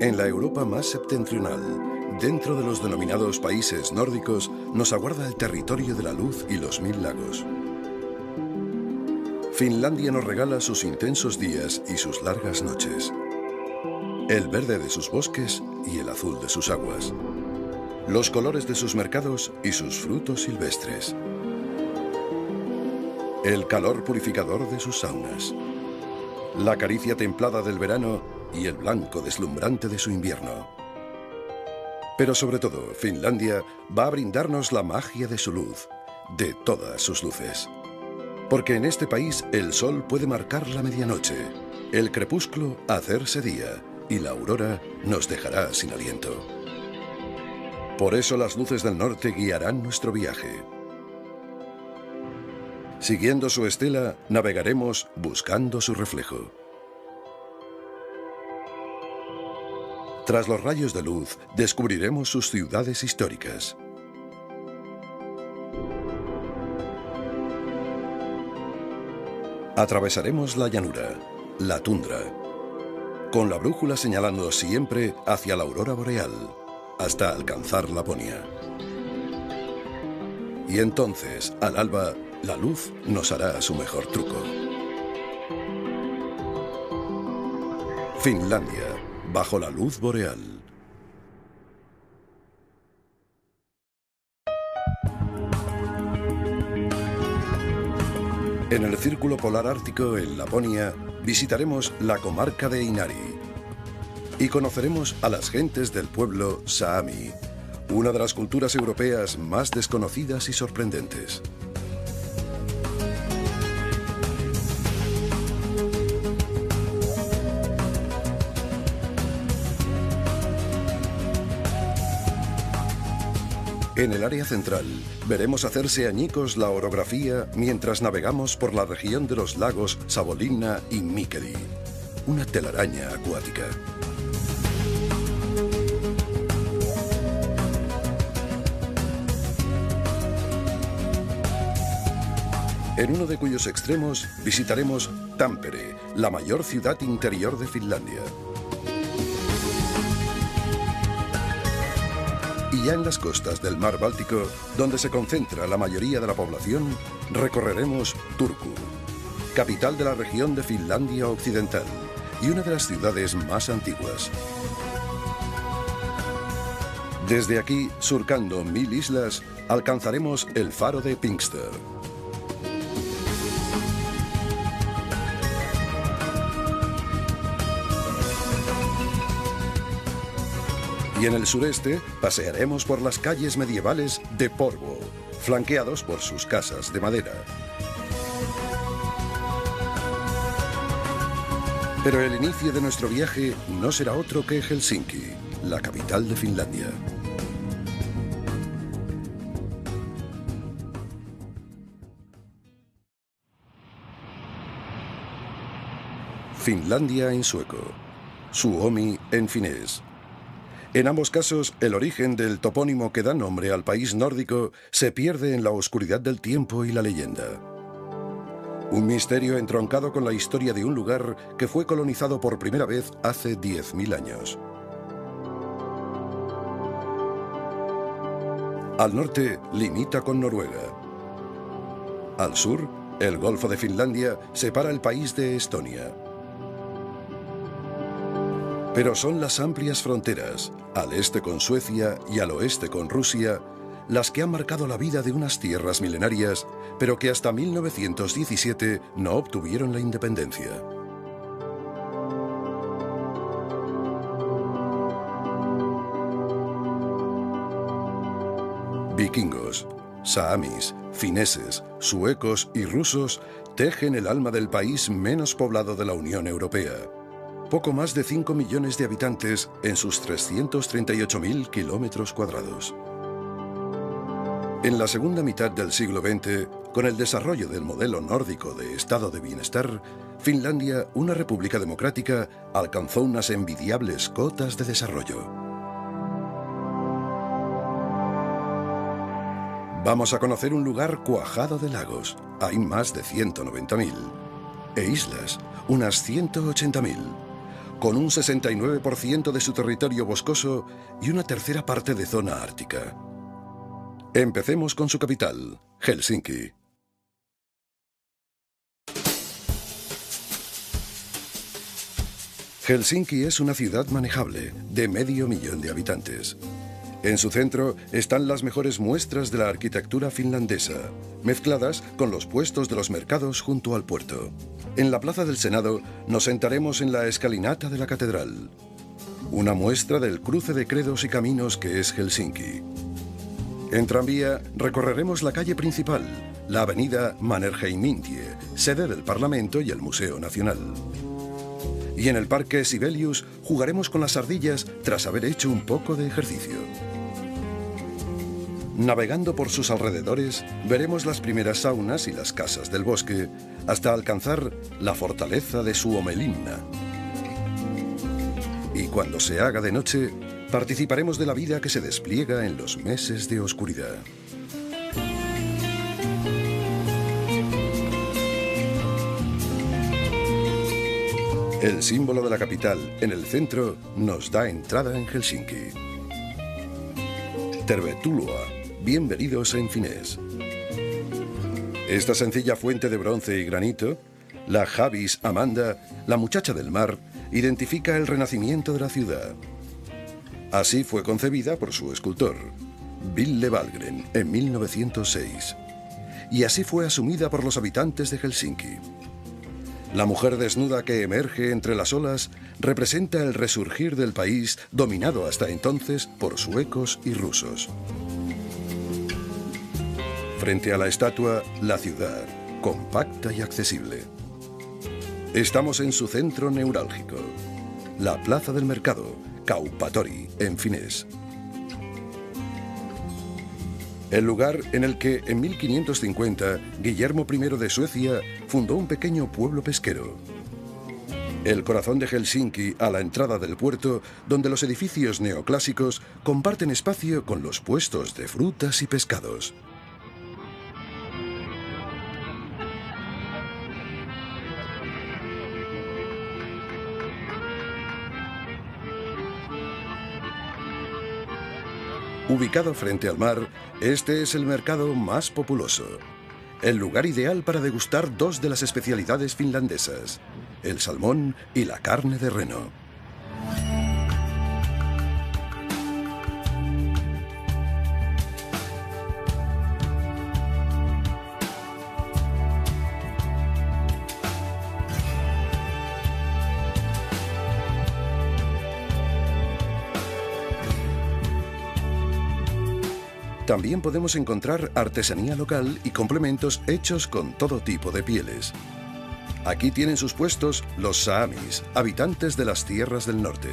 En la Europa más septentrional, dentro de los denominados países nórdicos, nos aguarda el territorio de la luz y los 1000 lagos. Finlandia nos regala sus intensos días y sus largas noches, el verde de sus bosques y el azul de sus aguas, los colores de sus mercados y sus frutos silvestres, el calor purificador de sus saunas, la caricia templada del verano y el blanco deslumbrante de su invierno. Pero sobre todo, Finlandia va a brindarnos la magia de su luz, de todas sus luces. Porque en este país el sol puede marcar la medianoche, el crepúsculo hacerse día y la aurora nos dejará sin aliento. Por eso las luces del norte guiarán nuestro viaje. Siguiendo su estela, navegaremos buscando su reflejo. Tras los rayos de luz, descubriremos sus ciudades históricas. Atravesaremos la llanura, la tundra, con la brújula señalando siempre hacia la aurora boreal, hasta alcanzar Laponia. Y entonces, al alba, la luz nos hará su mejor truco. Finlandia, bajo la luz boreal. En el Círculo Polar Ártico, en Laponia, visitaremos la comarca de Inari y conoceremos a las gentes del pueblo Saami, una de las culturas europeas más desconocidas y sorprendentes. En el área central, veremos hacerse añicos la orografía mientras navegamos por la región de los lagos Savonlinna y Mikkeli, una telaraña acuática. En uno de cuyos extremos visitaremos Tampere, la mayor ciudad interior de Finlandia. Y ya en las costas del mar Báltico, donde se concentra la mayoría de la población, recorreremos Turku, capital de la región de Finlandia Occidental y una de las ciudades más antiguas. Desde aquí, surcando 1000 islas, alcanzaremos el faro de Pinkster. Y en el sureste pasearemos por las calles medievales de Porvoo, flanqueados por sus casas de madera. Pero el inicio de nuestro viaje no será otro que Helsinki, la capital de Finlandia. Finlandia en sueco, Suomi en finés. En ambos casos, el origen del topónimo que da nombre al país nórdico se pierde en la oscuridad del tiempo y la leyenda. Un misterio entroncado con la historia de un lugar que fue colonizado por primera vez hace 10.000 años. Al norte, limita con Noruega. Al sur, el Golfo de Finlandia separa el país de Estonia. Pero son las amplias fronteras, al este con Suecia y al oeste con Rusia, las que han marcado la vida de unas tierras milenarias, pero que hasta 1917 no obtuvieron la independencia. Vikingos, saamis, fineses, suecos y rusos tejen el alma del país menos poblado de la Unión Europea. Poco más de 5 millones de habitantes en sus 338.000 kilómetros cuadrados. En la segunda mitad del siglo XX, con el desarrollo del modelo nórdico de estado de bienestar, Finlandia, una república democrática, alcanzó unas envidiables cotas de desarrollo. Vamos a conocer un lugar cuajado de lagos, hay más de 190.000, e islas, unas 180.000. con un 69% de su territorio boscoso y una tercera parte de zona ártica. Empecemos con su capital, Helsinki. Helsinki es una ciudad manejable, de 500.000 de habitantes. En su centro están las mejores muestras de la arquitectura finlandesa, mezcladas con los puestos de los mercados junto al puerto. En la Plaza del Senado nos sentaremos en la escalinata de la catedral, una muestra del cruce de credos y caminos que es Helsinki. En tranvía recorreremos la calle principal, la avenida Mannerheimintie, sede del Parlamento y el Museo Nacional. Y en el Parque Sibelius jugaremos con las ardillas tras haber hecho un poco de ejercicio. Navegando por sus alrededores, veremos las primeras saunas y las casas del bosque, hasta alcanzar la fortaleza de Suomenlinna. Y cuando se haga de noche, participaremos de la vida que se despliega en los meses de oscuridad. El símbolo de la capital, en el centro, nos da entrada en Helsinki. Tervetuloa, bienvenidos en finés. Esta sencilla fuente de bronce y granito, la Javis Amanda, la muchacha del mar, identifica el renacimiento de la ciudad. Así fue concebida por su escultor, Ville Wahlgren, en 1906. Y así fue asumida por los habitantes de Helsinki. La mujer desnuda que emerge entre las olas representa el resurgir del país dominado hasta entonces por suecos y rusos. Frente a la estatua, la ciudad, compacta y accesible. Estamos en su centro neurálgico, la Plaza del Mercado, Kaupatori, en finés. El lugar en el que, en 1550, Guillermo I de Suecia fundó un pequeño pueblo pesquero. El corazón de Helsinki, a la entrada del puerto, donde los edificios neoclásicos comparten espacio con los puestos de frutas y pescados. Ubicado frente al mar, este es el mercado más populoso. El lugar ideal para degustar dos de las especialidades finlandesas, el salmón y la carne de reno. También podemos encontrar artesanía local y complementos hechos con todo tipo de pieles. Aquí tienen sus puestos los saamis, habitantes de las tierras del norte.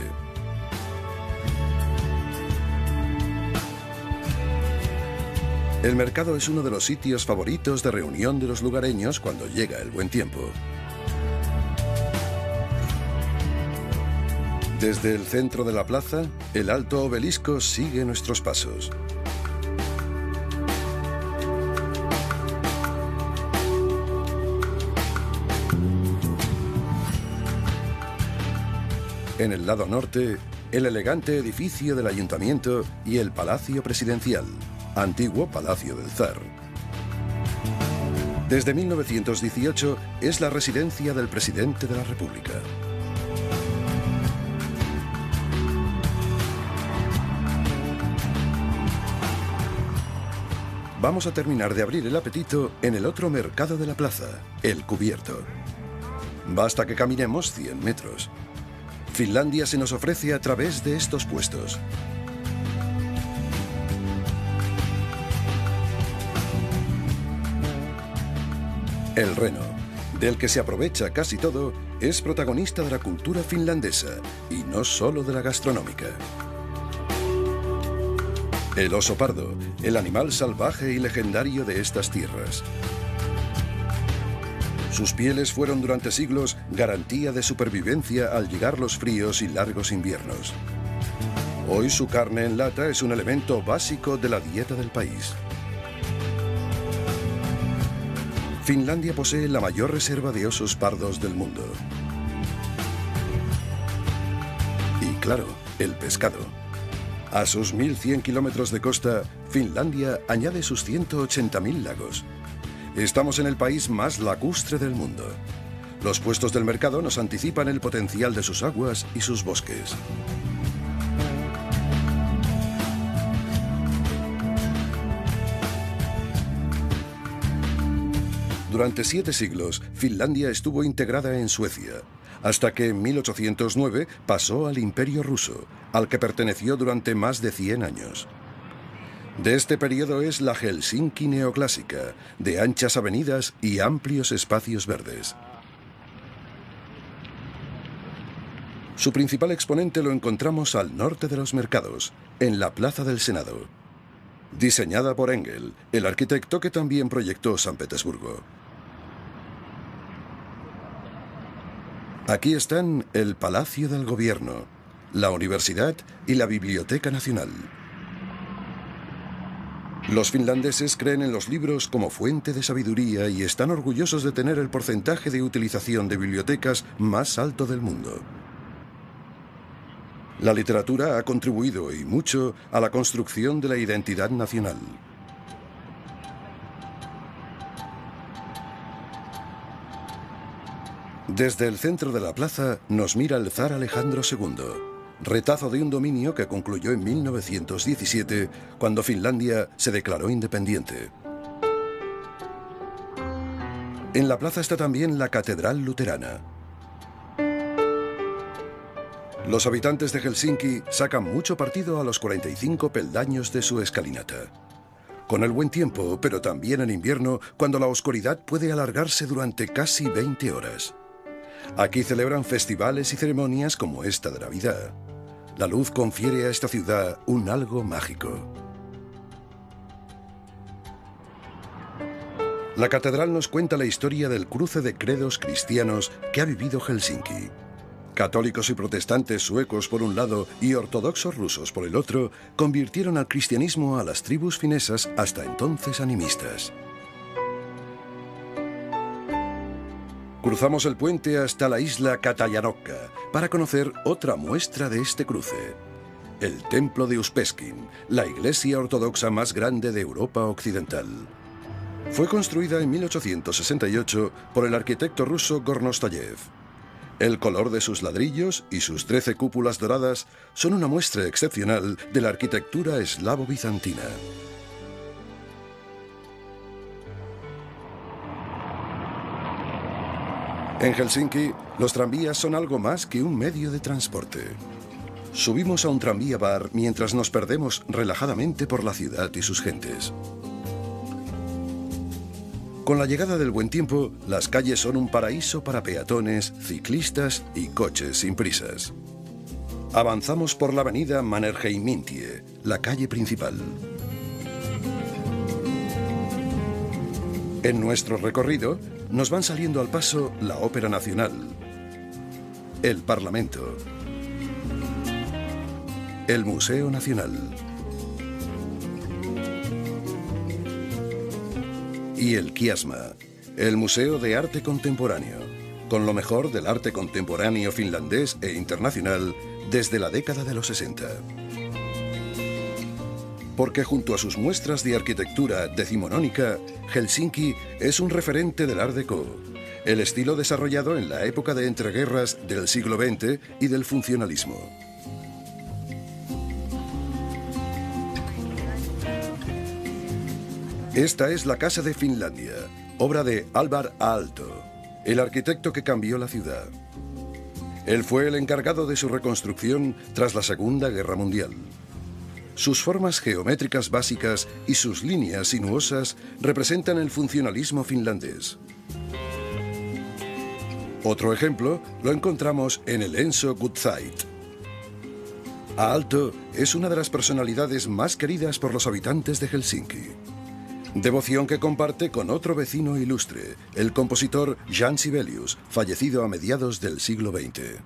El mercado es uno de los sitios favoritos de reunión de los lugareños cuando llega el buen tiempo. Desde el centro de la plaza, el alto obelisco sigue nuestros pasos. En el lado norte, el elegante edificio del ayuntamiento y el Palacio Presidencial, antiguo Palacio del Zar. Desde 1918 es la residencia del presidente de la República. Vamos a terminar de abrir el apetito en el otro mercado de la plaza, el Cubierto. Basta que caminemos 100 metros. Finlandia se nos ofrece a través de estos puestos. El reno, del que se aprovecha casi todo, es protagonista de la cultura finlandesa y no solo de la gastronómica. El oso pardo, el animal salvaje y legendario de estas tierras. Sus pieles fueron durante siglos garantía de supervivencia al llegar los fríos y largos inviernos. Hoy su carne en lata es un elemento básico de la dieta del país. Finlandia posee la mayor reserva de osos pardos del mundo. claro, el pescado. A sus 1.100 kilómetros de costa, Finlandia añade sus 180.000 lagos. Estamos en el país más lacustre del mundo. Los puestos del mercado nos anticipan el potencial de sus aguas y sus bosques. Durante 7 siglos, Finlandia estuvo integrada en Suecia, hasta que en 1809 pasó al Imperio Ruso, al que perteneció durante más de 100 años. De este periodo es la Helsinki neoclásica, de anchas avenidas y amplios espacios verdes. Su principal exponente lo encontramos al norte de los mercados, en la Plaza del Senado. Diseñada por Engel, el arquitecto que también proyectó San Petersburgo. Aquí están el Palacio del Gobierno, la Universidad y la Biblioteca Nacional. Los finlandeses creen en los libros como fuente de sabiduría y están orgullosos de tener el porcentaje de utilización de bibliotecas más alto del mundo. La literatura ha contribuido, y mucho, a la construcción de la identidad nacional. Desde el centro de la plaza nos mira el zar Alejandro II, retazo de un dominio que concluyó en 1917, cuando Finlandia se declaró independiente. En la plaza está también la Catedral Luterana. Los habitantes de Helsinki sacan mucho partido a los 45 peldaños de su escalinata. Con el buen tiempo, pero también en invierno, cuando la oscuridad puede alargarse durante casi 20 horas. Aquí celebran festivales y ceremonias como esta de Navidad. La luz confiere a esta ciudad un algo mágico. La catedral nos cuenta la historia del cruce de credos cristianos que ha vivido Helsinki. Católicos y protestantes suecos por un lado y ortodoxos rusos por el otro convirtieron al cristianismo a las tribus finesas hasta entonces animistas. Cruzamos el puente hasta la isla Katajanokka para conocer otra muestra de este cruce. El Templo de Uspenskin, la iglesia ortodoxa más grande de Europa Occidental. Fue construida en 1868 por el arquitecto ruso Gornostayev. El color de sus ladrillos y sus 13 cúpulas doradas son una muestra excepcional de la arquitectura eslavo-bizantina. En Helsinki, los tranvías son algo más que un medio de transporte. Subimos a un tranvía bar mientras nos perdemos relajadamente por la ciudad y sus gentes. Con la llegada del buen tiempo, las calles son un paraíso para peatones, ciclistas y coches sin prisas. Avanzamos por la avenida Mannerheimintie, la calle principal. En nuestro recorrido, nos van saliendo al paso la Ópera Nacional, el Parlamento, el Museo Nacional y el Kiasma, el Museo de Arte Contemporáneo, con lo mejor del arte contemporáneo finlandés e internacional desde la década de los 60. Porque junto a sus muestras de arquitectura decimonónica, Helsinki es un referente del Art Deco, el estilo desarrollado en la época de entreguerras del siglo XX y del funcionalismo. Esta es la Casa de Finlandia, obra de Alvar Aalto, el arquitecto que cambió la ciudad. Él fue el encargado de su reconstrucción tras la Segunda Guerra Mundial. Sus formas geométricas básicas y sus líneas sinuosas representan el funcionalismo finlandés. Otro ejemplo lo encontramos en el Enso Guddzeit. Aalto es una de las personalidades más queridas por los habitantes de Helsinki. Devoción que comparte con otro vecino ilustre, el compositor Jan Sibelius, fallecido a mediados del siglo XX.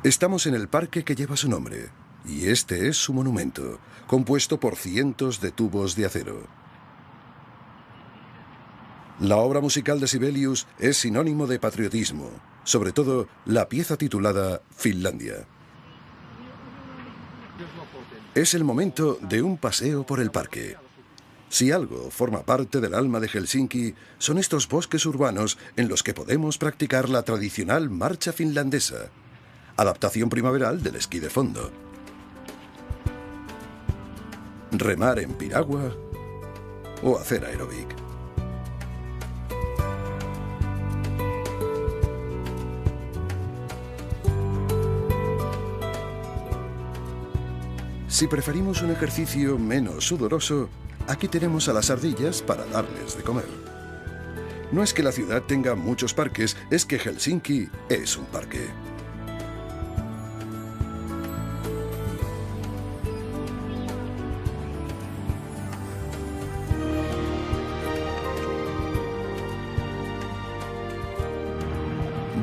Estamos en el parque que lleva su nombre, y este es su monumento, compuesto por cientos de tubos de acero. La obra musical de Sibelius es sinónimo de patriotismo. sobre todo la pieza titulada Finlandia. Es el momento de un paseo por el parque. Si algo forma parte del alma de Helsinki, son estos bosques urbanos en los que podemos practicar la tradicional marcha finlandesa, adaptación primaveral del esquí de fondo. Remar en piragua o hacer aeróbic. Si preferimos un ejercicio menos sudoroso, aquí tenemos a las ardillas para darles de comer. No es que la ciudad tenga muchos parques, es que Helsinki es un parque.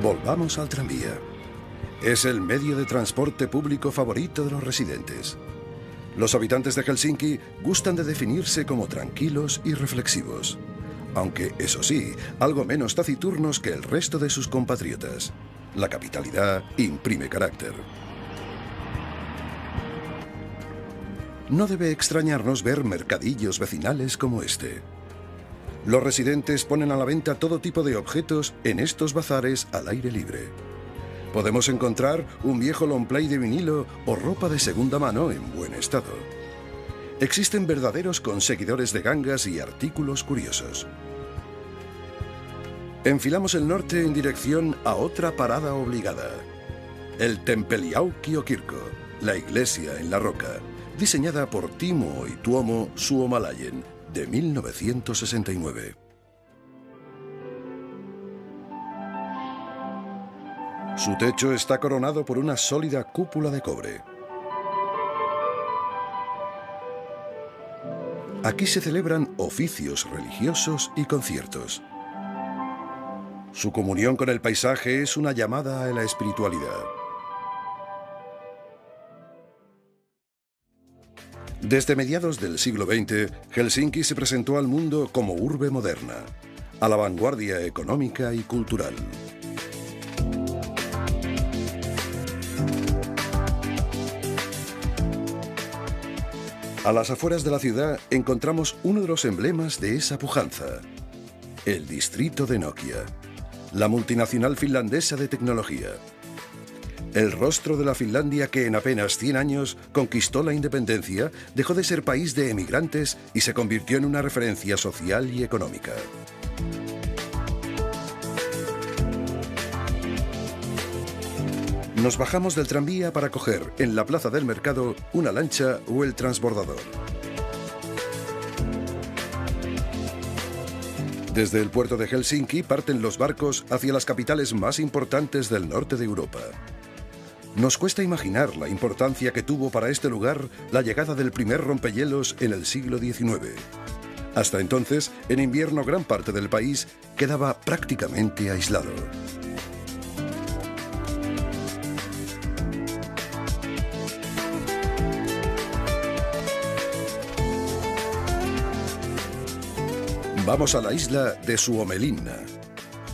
Volvamos al tranvía. Es el medio de transporte público favorito de los residentes. Los habitantes de Helsinki gustan de definirse como tranquilos y reflexivos, aunque, eso sí, algo menos taciturnos que el resto de sus compatriotas. La capitalidad imprime carácter. No debe extrañarnos ver mercadillos vecinales como este. Los residentes ponen a la venta todo tipo de objetos en estos bazares al aire libre. Podemos encontrar un viejo longplay de vinilo o ropa de segunda mano en buen estado. Existen verdaderos conseguidores de gangas y artículos curiosos. Enfilamos el norte en dirección a otra parada obligada. El Tempeliaukkio-kirkko, la iglesia en la roca, diseñada por Timo y Tuomo Suomalainen, de 1969. Su techo está coronado por una sólida cúpula de cobre. Aquí se celebran oficios religiosos y conciertos. Su comunión con el paisaje es una llamada a la espiritualidad. Desde mediados del siglo XX, Helsinki se presentó al mundo como urbe moderna, a la vanguardia económica y cultural. A las afueras de la ciudad encontramos uno de los emblemas de esa pujanza, el distrito de Nokia, la multinacional finlandesa de tecnología. El rostro de la Finlandia que en apenas 100 años conquistó la independencia, dejó de ser país de emigrantes y se convirtió en una referencia social y económica. Nos bajamos del tranvía para coger en la plaza del mercado una lancha o el transbordador. Desde el puerto de Helsinki parten los barcos hacia las capitales más importantes del norte de Europa. Nos cuesta imaginar la importancia que tuvo para este lugar la llegada del primer rompehielos en el siglo XIX. Hasta entonces, en invierno gran parte del país quedaba prácticamente aislado. Vamos a la isla de Suomelinna,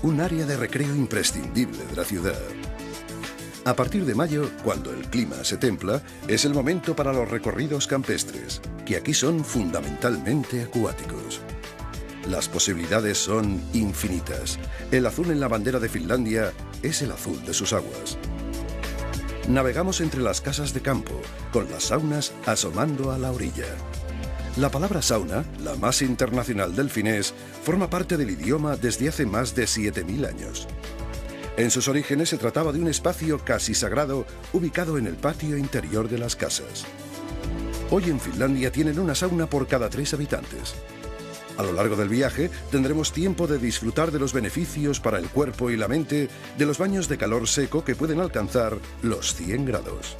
un área de recreo imprescindible de la ciudad. A partir de mayo, cuando el clima se templa, es el momento para los recorridos campestres, que aquí son fundamentalmente acuáticos. Las posibilidades son infinitas. El azul en la bandera de Finlandia es el azul de sus aguas. Navegamos entre las casas de campo, con las saunas asomando a la orilla. La palabra sauna, la más internacional del finés, forma parte del idioma desde hace más de 7000 años. En sus orígenes se trataba de un espacio casi sagrado ubicado en el patio interior de las casas. Hoy en Finlandia tienen una sauna por cada 3 habitantes. A lo largo del viaje tendremos tiempo de disfrutar de los beneficios para el cuerpo y la mente de los baños de calor seco que pueden alcanzar los 100 grados.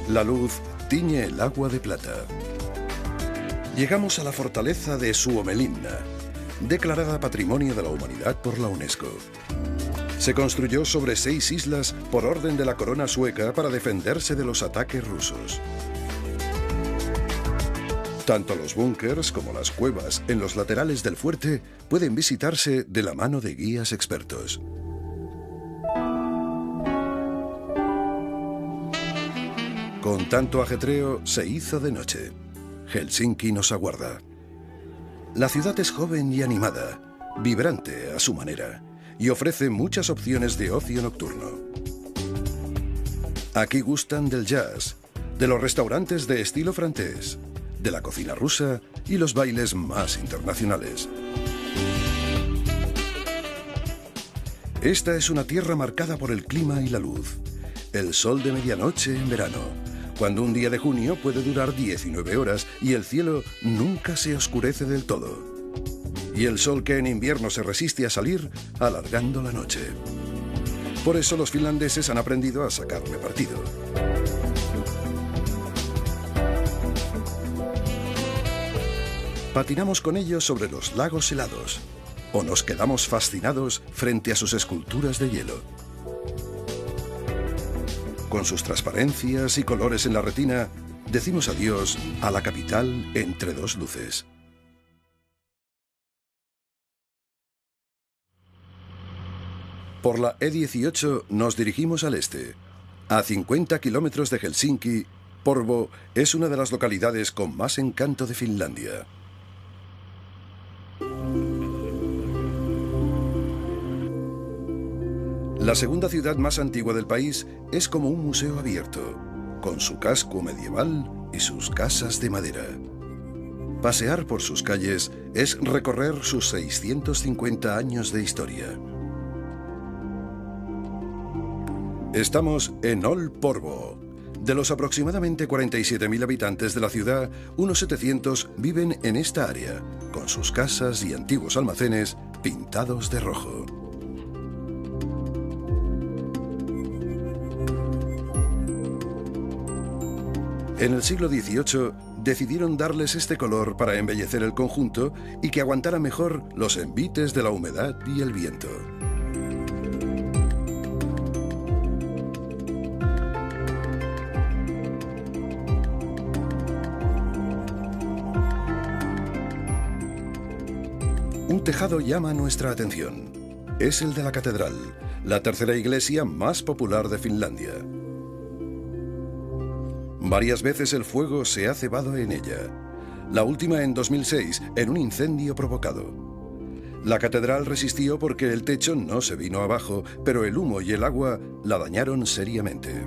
La luz tiñe el agua de plata. Llegamos a la fortaleza de Suomelinna, declarada Patrimonio de la Humanidad por la UNESCO. Se construyó sobre 6 islas por orden de la corona sueca para defenderse de los ataques rusos. Tanto los búnkers como las cuevas en los laterales del fuerte pueden visitarse de la mano de guías expertos. Con tanto ajetreo, se hizo de noche. Helsinki nos aguarda. La ciudad es joven y animada, vibrante a su manera, y ofrece muchas opciones de ocio nocturno. Aquí gustan del jazz, de los restaurantes de estilo francés, de la cocina rusa y los bailes más internacionales. Esta es una tierra marcada por el clima y la luz. El sol de medianoche en verano, cuando un día de junio puede durar 19 horas y el cielo nunca se oscurece del todo. Y el sol que en invierno se resiste a salir, alargando la noche. Por eso los finlandeses han aprendido a sacarle partido. Patinamos con ellos sobre los lagos helados, o nos quedamos fascinados frente a sus esculturas de hielo. Con sus transparencias y colores en la retina, decimos adiós a la capital entre dos luces. Por la E18 nos dirigimos al este. A 50 kilómetros de Helsinki, Porvoo es una de las localidades con más encanto de Finlandia. La segunda ciudad más antigua del país es como un museo abierto, con su casco medieval y sus casas de madera. Pasear por sus calles es recorrer sus 650 años de historia. Estamos en Old Porvoo. De los aproximadamente 47.000 habitantes de la ciudad, unos 700 viven en esta área, con sus casas y antiguos almacenes pintados de rojo. En el siglo XVIII decidieron darles este color para embellecer el conjunto y que aguantara mejor los envites de la humedad y el viento. Un tejado llama nuestra atención. Es el de la catedral, la tercera iglesia más popular de Finlandia. Varias veces el fuego se ha cebado en ella. La última en 2006, en un incendio provocado. La catedral resistió porque el techo no se vino abajo, pero el humo y el agua la dañaron seriamente.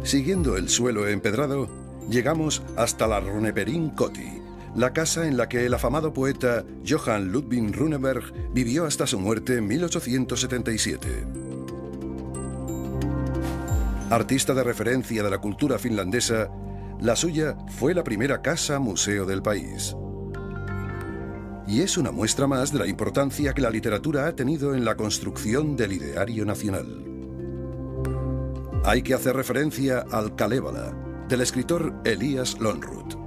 Siguiendo el suelo empedrado, llegamos hasta la Runeberg Koti, la casa en la que el afamado poeta Johan Ludvig Runeberg vivió hasta su muerte en 1877. Artista de referencia de la cultura finlandesa, la suya fue la primera casa-museo del país. Y es una muestra más de la importancia que la literatura ha tenido en la construcción del ideario nacional. Hay que hacer referencia al Kalevala, del escritor Elias Lönnrot.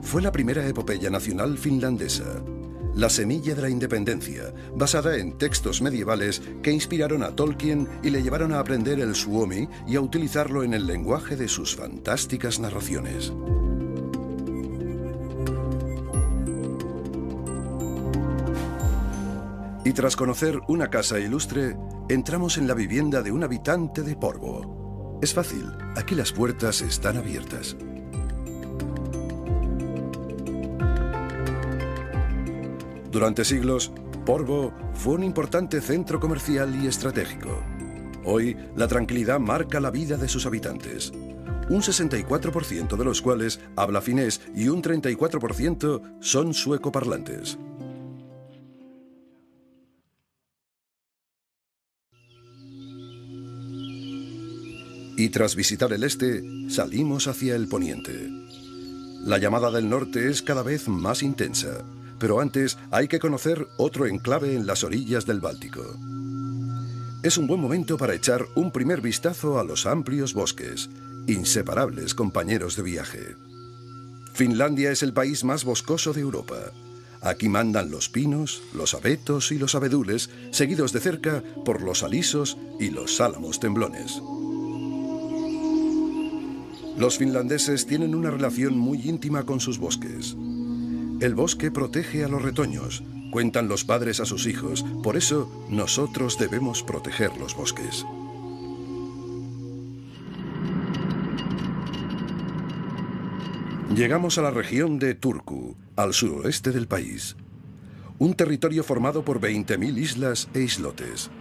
Fue la primera epopeya nacional finlandesa, la semilla de la independencia, basada en textos medievales que inspiraron a Tolkien y le llevaron a aprender el suomi y a utilizarlo en el lenguaje de sus fantásticas narraciones. Y tras conocer una casa ilustre, entramos en la vivienda de un habitante de Porvoo. Es fácil, aquí las puertas están abiertas. Durante siglos, Porvoo fue un importante centro comercial y estratégico. Hoy, la tranquilidad marca la vida de sus habitantes. Un 64% de los cuales habla finés y un 34% son suecoparlantes. Y tras visitar el este, salimos hacia el poniente. La llamada del norte es cada vez más intensa, pero antes hay que conocer otro enclave en las orillas del Báltico. Es un buen momento para echar un primer vistazo a los amplios bosques, inseparables compañeros de viaje. Finlandia es el país más boscoso de Europa. Aquí mandan los pinos, los abetos y los abedules, seguidos de cerca por los alisos y los álamos temblones. Los finlandeses tienen una relación muy íntima con sus bosques. El bosque protege a los retoños, cuentan los padres a sus hijos. Por eso, nosotros debemos proteger los bosques. Llegamos a la región de Turku, al suroeste del país. Un territorio formado por 20.000 islas e islotes.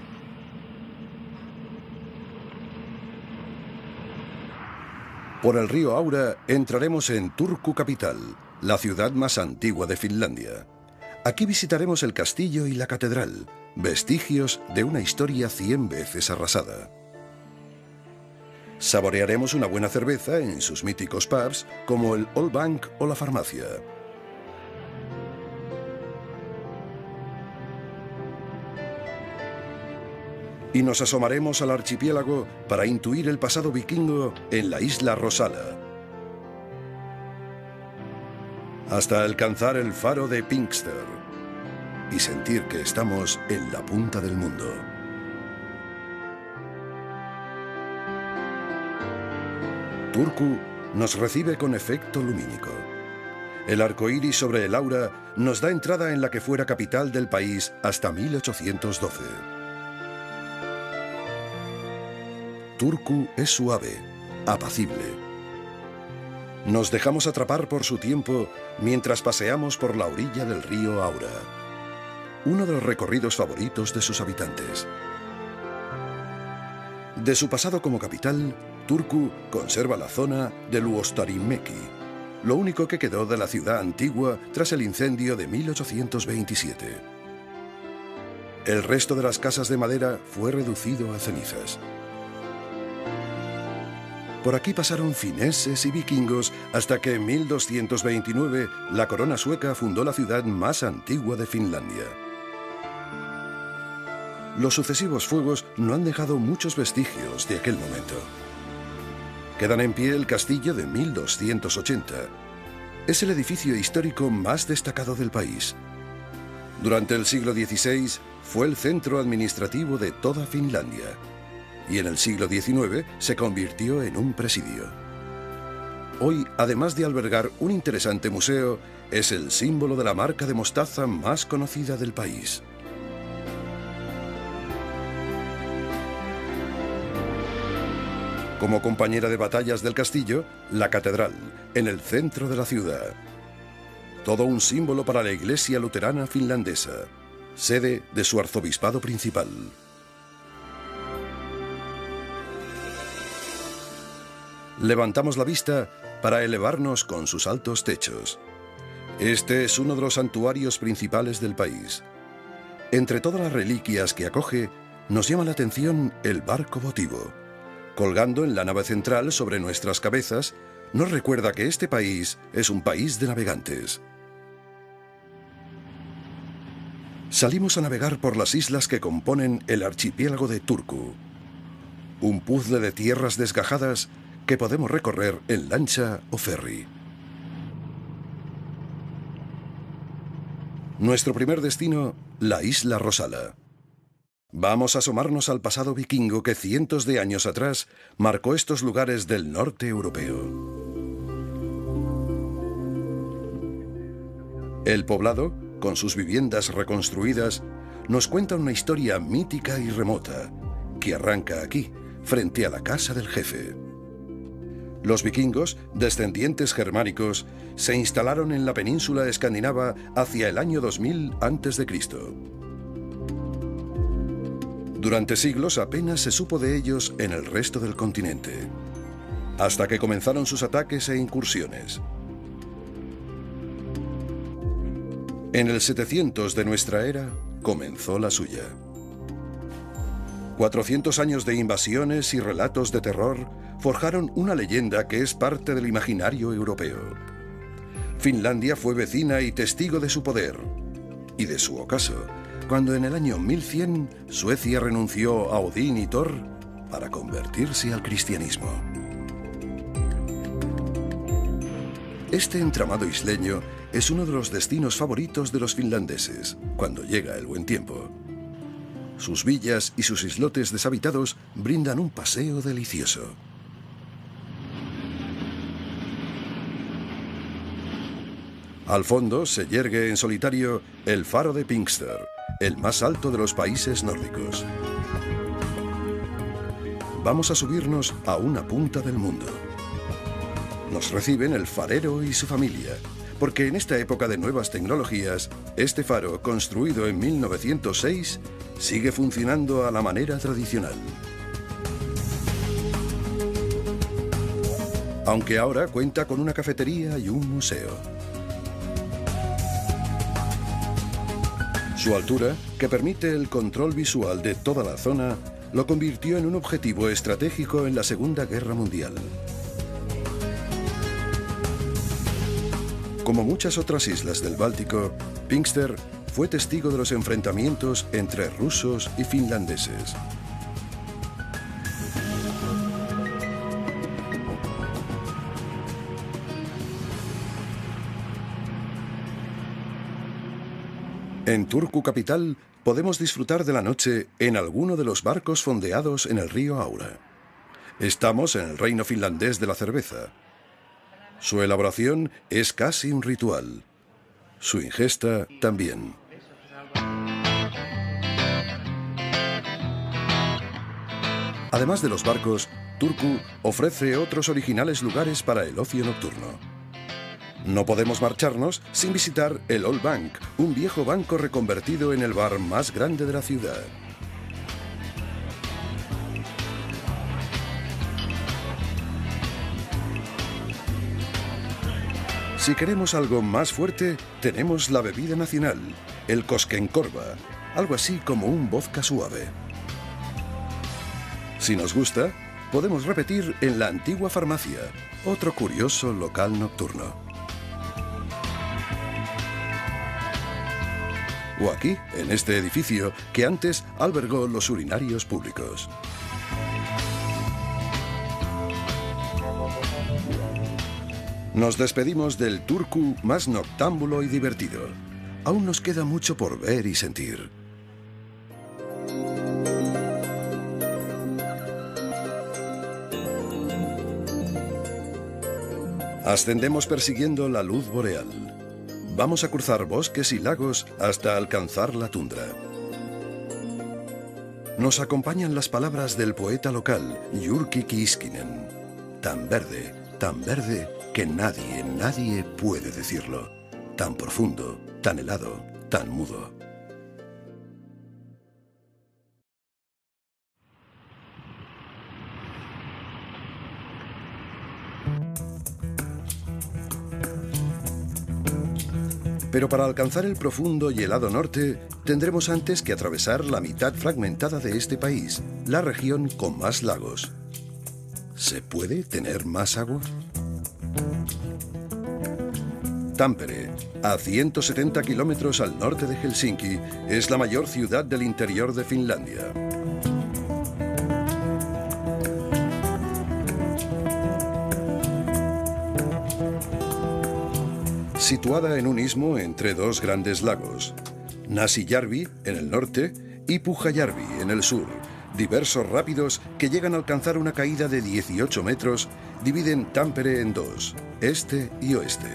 Por el río Aura entraremos en Turku capital, la ciudad más antigua de Finlandia. Aquí visitaremos el castillo y la catedral, vestigios de una historia 100 veces arrasada. Saborearemos una buena cerveza en sus míticos pubs como el Old Bank o la Farmacia. Y nos asomaremos al archipiélago para intuir el pasado vikingo en la isla Rosala, hasta alcanzar el faro de Pinkster y sentir que estamos en la punta del mundo. Turku nos recibe con efecto lumínico. El arco iris sobre el Aura nos da entrada en la que fuera capital del país hasta 1812. Turku es suave, apacible. Nos dejamos atrapar por su tiempo mientras paseamos por la orilla del río Aura, uno de los recorridos favoritos de sus habitantes. De su pasado como capital, Turku conserva la zona de Luostarimäki, lo único que quedó de la ciudad antigua tras el incendio de 1827. El resto de las casas de madera fue reducido a cenizas. Por aquí pasaron fineses y vikingos hasta que en 1229 la corona sueca fundó la ciudad más antigua de Finlandia. Los sucesivos fuegos no han dejado muchos vestigios de aquel momento. Quedan en pie el castillo de 1280. Es el edificio histórico más destacado del país. Durante el siglo XVI fue el centro administrativo de toda Finlandia. Y en el siglo XIX se convirtió en un presidio. Hoy, además de albergar un interesante museo, es el símbolo de la marca de mostaza más conocida del país. Como compañera de batallas del castillo, la catedral, en el centro de la ciudad. Todo un símbolo para la Iglesia Luterana Finlandesa, sede de su arzobispado principal. Levantamos la vista para elevarnos con sus altos techos. Este es uno de los santuarios principales del país. Entre todas las reliquias que acoge, nos llama la atención el barco votivo. Colgando en la nave central sobre nuestras cabezas, nos recuerda que este país es un país de navegantes. Salimos a navegar por las islas que componen el archipiélago de Turku. Un puzzle de tierras desgajadas que podemos recorrer en lancha o ferry. Nuestro primer destino, la isla Rosala. Vamos a asomarnos al pasado vikingo que cientos de años atrás marcó estos lugares del norte europeo. El poblado, con sus viviendas reconstruidas, nos cuenta una historia mítica y remota, que arranca aquí, frente a la casa del jefe. Los vikingos, descendientes germánicos, se instalaron en la península escandinava hacia el año 2000 a.C. Durante siglos apenas se supo de ellos en el resto del continente, hasta que comenzaron sus ataques e incursiones. En el 700 de nuestra era comenzó la suya. 400 años de invasiones y relatos de terror forjaron una leyenda que es parte del imaginario europeo. Finlandia fue vecina y testigo de su poder y de su ocaso, cuando en el año 1100 Suecia renunció a Odín y Thor para convertirse al cristianismo. Este entramado isleño es uno de los destinos favoritos de los finlandeses cuando llega el buen tiempo. Sus villas y sus islotes deshabitados brindan un paseo delicioso. Al fondo se yergue en solitario el faro de Pinkster, el más alto de los países nórdicos. Vamos a subirnos a una punta del mundo. Nos reciben el farero y su familia, porque en esta época de nuevas tecnologías, este faro, construido en 1906, sigue funcionando a la manera tradicional. Aunque ahora cuenta con una cafetería y un museo. Su altura, que permite el control visual de toda la zona, lo convirtió en un objetivo estratégico en la Segunda Guerra Mundial. Como muchas otras islas del Báltico, Pinkster fue testigo de los enfrentamientos entre rusos y finlandeses. En Turku capital podemos disfrutar de la noche en alguno de los barcos fondeados en el río Aura. Estamos en el reino finlandés de la cerveza. Su elaboración es casi un ritual. Su ingesta también. Además de los barcos, Turku ofrece otros originales lugares para el ocio nocturno. No podemos marcharnos sin visitar el Old Bank, un viejo banco reconvertido en el bar más grande de la ciudad. Si queremos algo más fuerte, tenemos la bebida nacional, el Koskenkorva, algo así como un vodka suave. Si nos gusta, podemos repetir en la antigua farmacia, otro curioso local nocturno. O aquí, en este edificio que antes albergó los urinarios públicos. Nos despedimos del Turku más noctámbulo y divertido. Aún nos queda mucho por ver y sentir. Ascendemos persiguiendo la luz boreal. Vamos a cruzar bosques y lagos hasta alcanzar la tundra. Nos acompañan las palabras del poeta local, Jyrki Kiiskinen. Tan verde que nadie puede decirlo. Tan profundo, tan helado, tan mudo. Pero para alcanzar el profundo y helado norte, tendremos antes que atravesar la mitad fragmentada de este país, la región con más lagos. ¿Se puede tener más agua? Tampere, a 170 kilómetros al norte de Helsinki, es la mayor ciudad del interior de Finlandia. Situada en un istmo entre dos grandes lagos, Näsijärvi en el norte y Pyhäjärvi en el sur, diversos rápidos que llegan a alcanzar una caída de 18 metros, dividen Tampere en dos, este y oeste.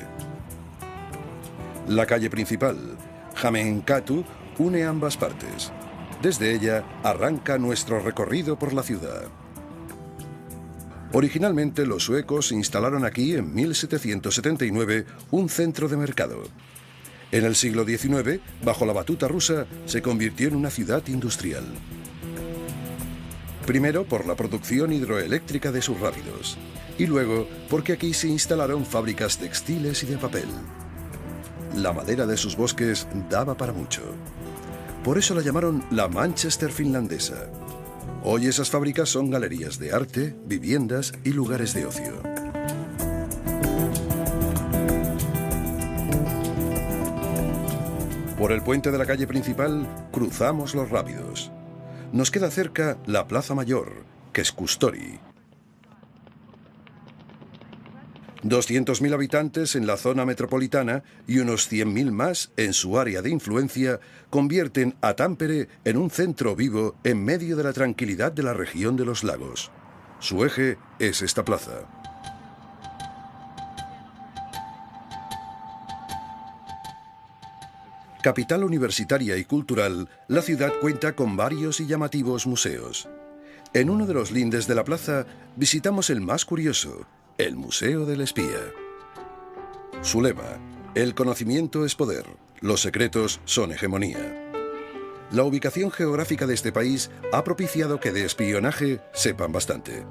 La calle principal, Hämeenkatu, une ambas partes. Desde ella arranca nuestro recorrido por la ciudad. Originalmente los suecos instalaron aquí en 1779 un centro de mercado. En el siglo XIX, bajo la batuta rusa, se convirtió en una ciudad industrial. Primero por la producción hidroeléctrica de sus rápidos, y luego porque aquí se instalaron fábricas textiles y de papel. La madera de sus bosques daba para mucho. Por eso la llamaron la Manchester finlandesa. Hoy esas fábricas son galerías de arte, viviendas y lugares de ocio. Por el puente de la calle principal cruzamos los rápidos. Nos queda cerca la Plaza Mayor, Keskustori. 200.000 habitantes en la zona metropolitana y unos 100.000 más en su área de influencia convierten a Tampere en un centro vivo en medio de la tranquilidad de la región de los lagos. Su eje es esta plaza. Capital universitaria y cultural, la ciudad cuenta con varios y llamativos museos. En uno de los lindes de la plaza visitamos el más curioso, el Museo del Espía. Su lema: el conocimiento es poder, los secretos son hegemonía. La ubicación geográfica de este país ha propiciado que de espionaje sepan bastante.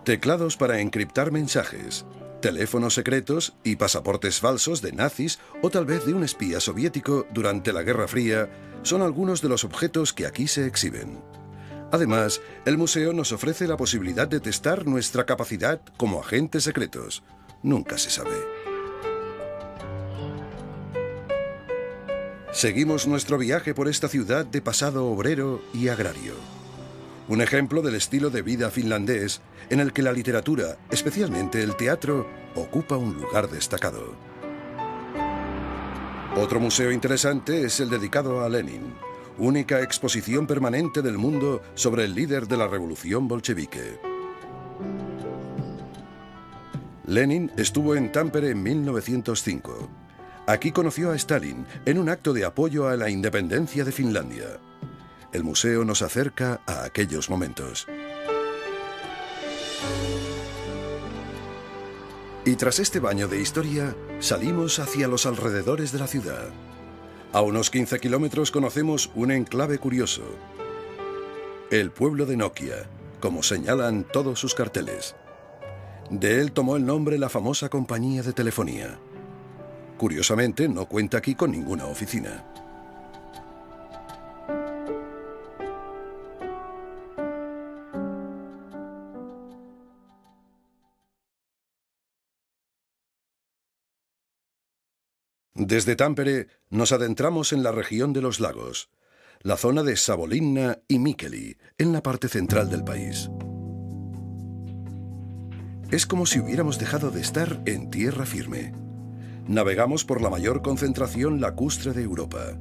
Teclados para encriptar mensajes, teléfonos secretos y pasaportes falsos de nazis o tal vez de un espía soviético durante la Guerra Fría son algunos de los objetos que aquí se exhiben. Además, el museo nos ofrece la posibilidad de testar nuestra capacidad como agentes secretos. Nunca se sabe. Seguimos nuestro viaje por esta ciudad de pasado obrero y agrario. Un ejemplo del estilo de vida finlandés en el que la literatura, especialmente el teatro, ocupa un lugar destacado. Otro museo interesante es el dedicado a Lenin, única exposición permanente del mundo sobre el líder de la revolución bolchevique. Lenin estuvo en Tampere en 1905. Aquí conoció a Stalin en un acto de apoyo a la independencia de Finlandia. El museo nos acerca a aquellos momentos. Y tras este baño de historia, salimos hacia los alrededores de la ciudad. A unos 15 kilómetros conocemos un enclave curioso. El pueblo de Nokia, como señalan todos sus carteles. De él tomó el nombre la famosa compañía de telefonía. Curiosamente, no cuenta aquí con ninguna oficina. Desde Tampere nos adentramos en la región de los lagos, la zona de Savonlinna y Mikkeli, en la parte central del país. Es como si hubiéramos dejado de estar en tierra firme. Navegamos por la mayor concentración lacustre de Europa.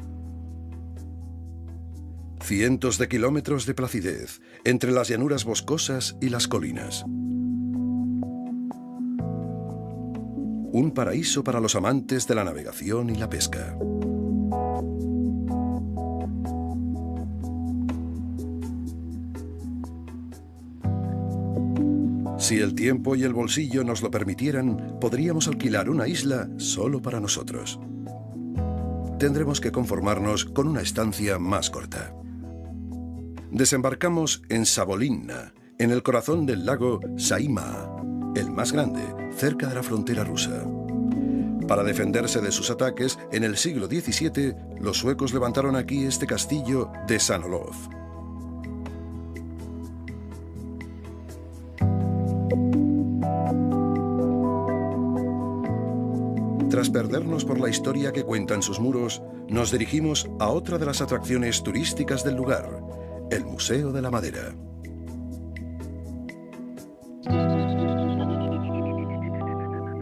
Cientos de kilómetros de placidez entre las llanuras boscosas y las colinas. Un paraíso para los amantes de la navegación y la pesca. Si el tiempo y el bolsillo nos lo permitieran, podríamos alquilar una isla solo para nosotros. Tendremos que conformarnos con una estancia más corta. Desembarcamos en Savonlinna, en el corazón del lago Saimaa, el más grande, cerca de la frontera rusa. Para defenderse de sus ataques, en el siglo XVII, los suecos levantaron aquí este castillo de San Olof. Tras perdernos por la historia que cuentan sus muros, nos dirigimos a otra de las atracciones turísticas del lugar, el Museo de la Madera.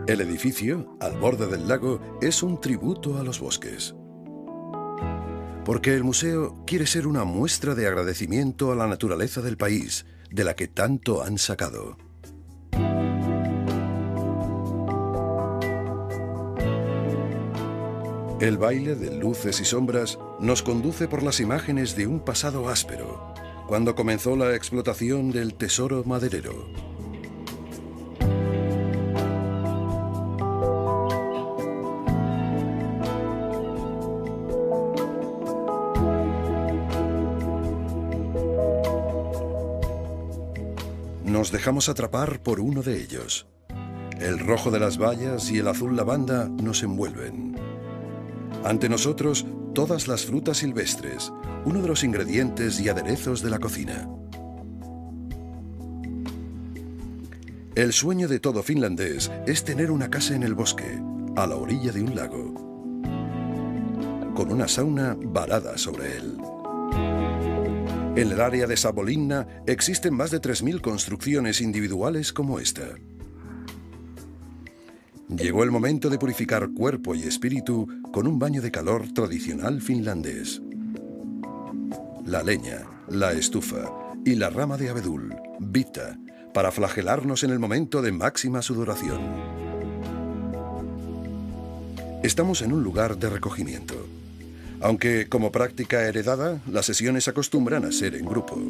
El edificio, al borde del lago, es un tributo a los bosques. Porque el museo quiere ser una muestra de agradecimiento a la naturaleza del país, de la que tanto han sacado. El baile de luces y sombras nos conduce por las imágenes de un pasado áspero, cuando comenzó la explotación del tesoro maderero. Nos dejamos atrapar por uno de ellos. El rojo de las bayas y el azul lavanda nos envuelven. Ante nosotros, todas las frutas silvestres, uno de los ingredientes y aderezos de la cocina. El sueño de todo finlandés es tener una casa en el bosque, a la orilla de un lago, con una sauna varada sobre él. En el área de Savonlinna existen más de 3.000 construcciones individuales como esta. Llegó el momento de purificar cuerpo y espíritu con un baño de calor tradicional finlandés. La leña, la estufa y la rama de abedul, vita, para flagelarnos en el momento de máxima sudoración. Estamos en un lugar de recogimiento. Aunque como práctica heredada, las sesiones acostumbran a ser en grupo.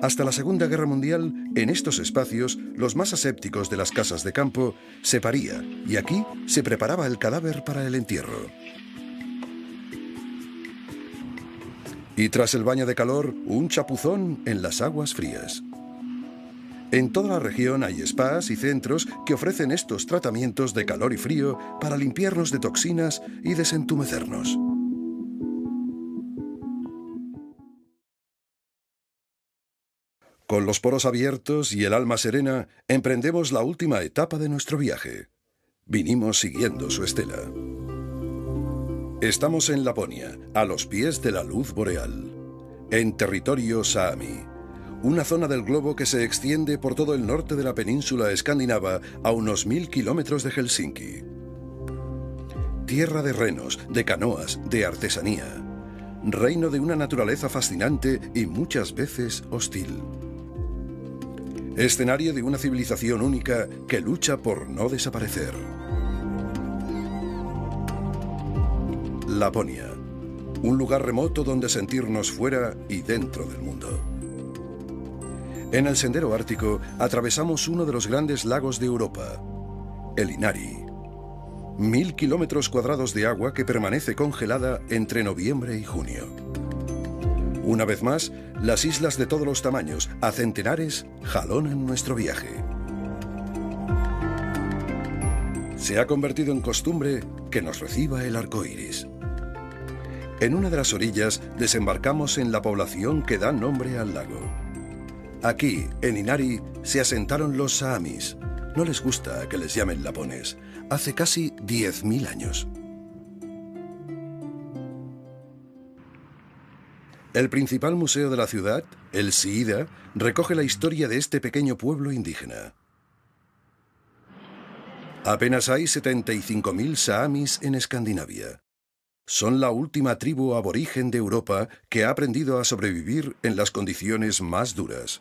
Hasta la Segunda Guerra Mundial, en estos espacios, los más asépticos de las casas de campo se paría y aquí se preparaba el cadáver para el entierro. Y tras el baño de calor, un chapuzón en las aguas frías. En toda la región hay spas y centros que ofrecen estos tratamientos de calor y frío para limpiarnos de toxinas y desentumecernos. Con los poros abiertos y el alma serena, emprendemos la última etapa de nuestro viaje. Vinimos siguiendo su estela. Estamos en Laponia, a los pies de la luz boreal, en territorio saami, una zona del globo que se extiende por todo el norte de la península escandinava a unos 1000 kilómetros de Helsinki. Tierra de renos, de canoas, de artesanía. Reino de una naturaleza fascinante y muchas veces hostil. Escenario de una civilización única que lucha por no desaparecer. Laponia, un lugar remoto donde sentirnos fuera y dentro del mundo. En el sendero ártico atravesamos uno de los grandes lagos de Europa, el Inari. 1000 kilómetros cuadrados de agua que permanece congelada entre noviembre y junio. Una vez más, las islas de todos los tamaños, a centenares, jalonan nuestro viaje. Se ha convertido en costumbre que nos reciba el arco iris. En una de las orillas desembarcamos en la población que da nombre al lago. Aquí, en Inari, se asentaron los saamis. No les gusta que les llamen lapones. Hace casi 10.000 años. El principal museo de la ciudad, el Siida, recoge la historia de este pequeño pueblo indígena. Apenas hay 75.000 saamis en Escandinavia. Son la última tribu aborigen de Europa que ha aprendido a sobrevivir en las condiciones más duras.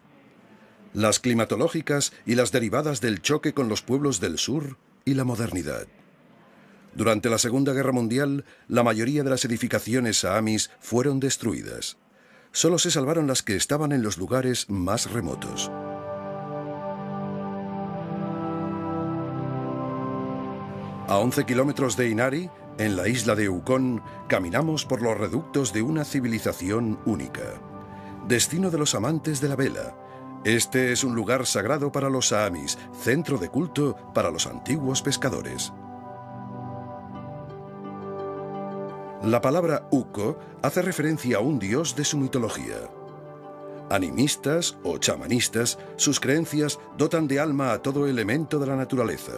Las climatológicas y las derivadas del choque con los pueblos del sur y la modernidad. Durante la Segunda Guerra Mundial, la mayoría de las edificaciones saamis fueron destruidas. Solo se salvaron las que estaban en los lugares más remotos. A 11 kilómetros de Inari, en la isla de Ukon, caminamos por los reductos de una civilización única. Destino de los amantes de la vela. Este es un lugar sagrado para los saamis, centro de culto para los antiguos pescadores. La palabra Ukko hace referencia a un dios de su mitología. Animistas o chamanistas, sus creencias dotan de alma a todo elemento de la naturaleza.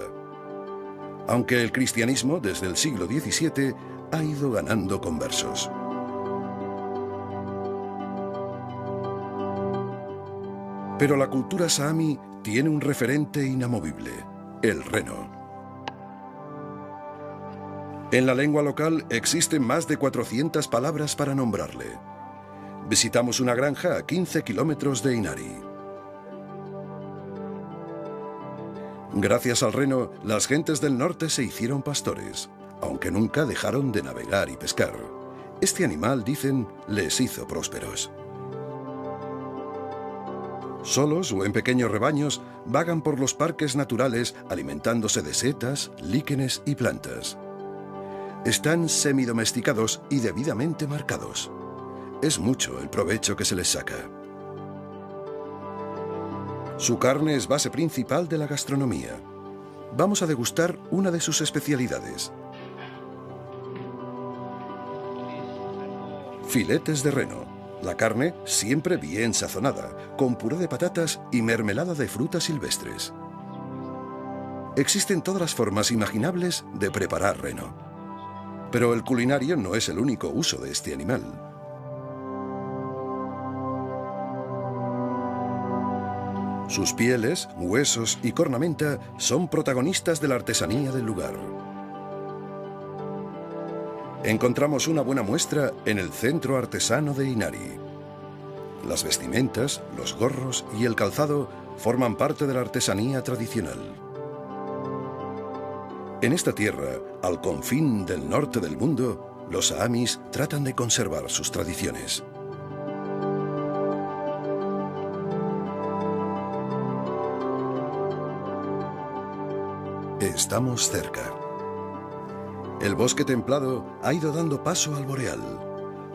Aunque el cristianismo, desde el siglo XVII, ha ido ganando conversos. Pero la cultura saami tiene un referente inamovible, el reno. En la lengua local existen más de 400 palabras para nombrarle. Visitamos una granja a 15 kilómetros de Inari. Gracias al reno, las gentes del norte se hicieron pastores, aunque nunca dejaron de navegar y pescar. Este animal, dicen, les hizo prósperos. Solos o en pequeños rebaños, vagan por los parques naturales alimentándose de setas, líquenes y plantas. Están semidomesticados y debidamente marcados. Es mucho el provecho que se les saca. Su carne es base principal de la gastronomía. Vamos a degustar una de sus especialidades. Filetes de reno. La carne siempre bien sazonada, con puré de patatas y mermelada de frutas silvestres. Existen todas las formas imaginables de preparar reno. Pero el culinario no es el único uso de este animal. Sus pieles, huesos y cornamenta son protagonistas de la artesanía del lugar. Encontramos una buena muestra en el centro artesano de Inari. Las vestimentas, los gorros y el calzado forman parte de la artesanía tradicional. En esta tierra, al confín del norte del mundo, los saamis tratan de conservar sus tradiciones. Estamos cerca. El bosque templado ha ido dando paso al boreal,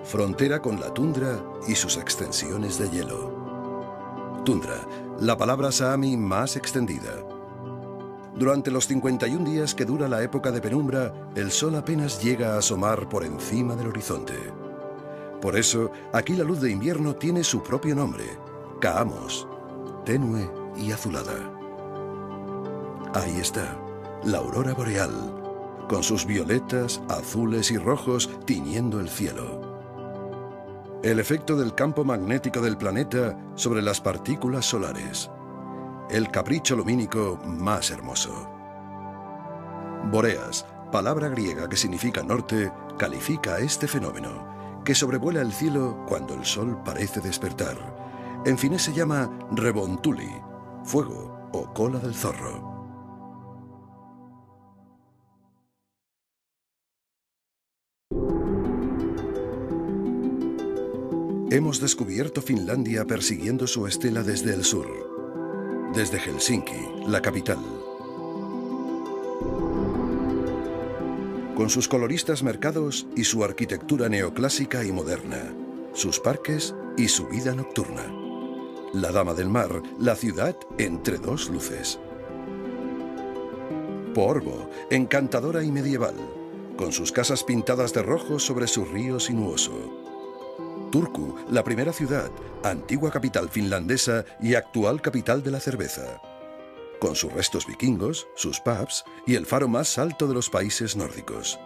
frontera con la tundra y sus extensiones de hielo. Tundra, la palabra saami más extendida. Durante los 51 días que dura la época de penumbra, el sol apenas llega a asomar por encima del horizonte. Por eso, aquí la luz de invierno tiene su propio nombre, Kaamos, tenue y azulada. Ahí está, la aurora boreal, con sus violetas, azules y rojos tiñendo el cielo. El efecto del campo magnético del planeta sobre las partículas solares. El capricho lumínico más hermoso. Boreas, palabra griega que significa norte, califica este fenómeno, que sobrevuela el cielo cuando el sol parece despertar. En finés se llama rebontuli, fuego o cola del zorro. Hemos descubierto Finlandia persiguiendo su estela desde el sur, desde Helsinki, la capital. Con sus coloristas mercados y su arquitectura neoclásica y moderna, sus parques y su vida nocturna. La Dama del Mar, la ciudad entre dos luces. Porvoo, encantadora y medieval, con sus casas pintadas de rojo sobre su río sinuoso. Turku, la primera ciudad, antigua capital finlandesa y actual capital de la cerveza. Con sus restos vikingos, sus pubs y el faro más alto de los países nórdicos.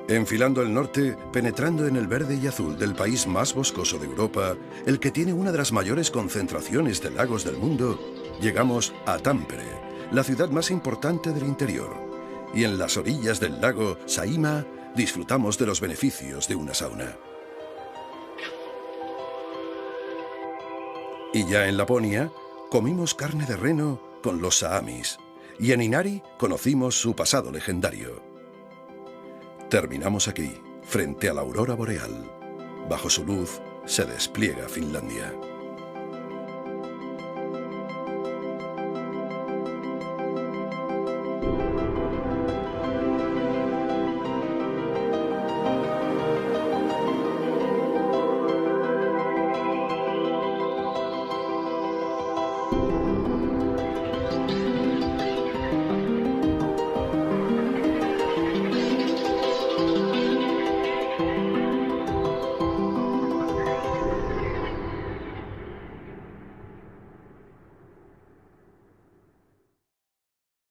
Enfilando el norte, penetrando en el verde y azul del país más boscoso de Europa, el que tiene una de las mayores concentraciones de lagos del mundo, llegamos a Tampere, la ciudad más importante del interior. Y en las orillas del lago Saimaa disfrutamos de los beneficios de una sauna. Y ya en Laponia, comimos carne de reno con los saamis, y en Inari conocimos su pasado legendario. Terminamos aquí, frente a la aurora boreal. Bajo su luz se despliega Finlandia.